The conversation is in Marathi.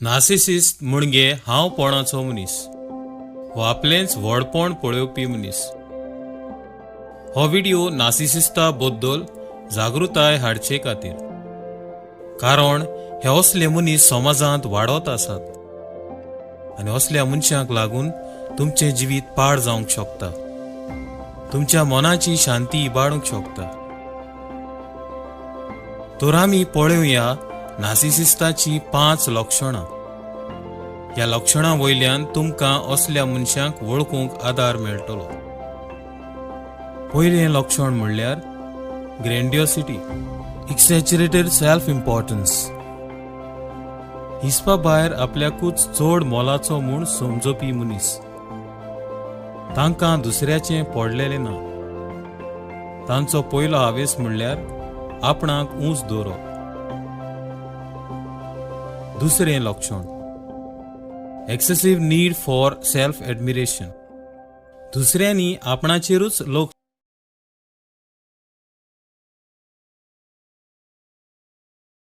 नार्सिसिस्ट म्हणजे हांवपणाचो मनीस हो आपलेंच व्हडपण पळोवपी मनीस. हो व्हिडिओ नार्सिसिस्टा बद्दल जागृताय हाडचे खातीर, कारण हे असले मनीस समाजांत वाडत आसात आनी असल्या मनशांक लागून तुमचें जिवीत पाड जावंक शकता, तुमच्या मनाची शांती इबाडूंक शकता. तर आमी पळोवया नार्सिसिस्टाची 5 लक्षणां. ह्या लक्षणां वयल्यान तुमकां असल्या मनशांक वळखूंक आदार मेळटलो. पयलें लक्षण म्हणल्यार ग्रँडिओसिटी, एक्सॅचुरेटेड सेल्फ इम्पॉर्टन्स. हिसपा भायर आपल्याकूच चड मोलाचो म्हूण समजोवपी मनीस. तांकां दुसऱ्याचें पडलेलें ना. तांचो पयलो हावेस म्हणल्यार आपणाक उंच दवरप. दुसरें लक्षण excessive need for self admiration. दुसऱ्यांनी आपणाचेरूच लोक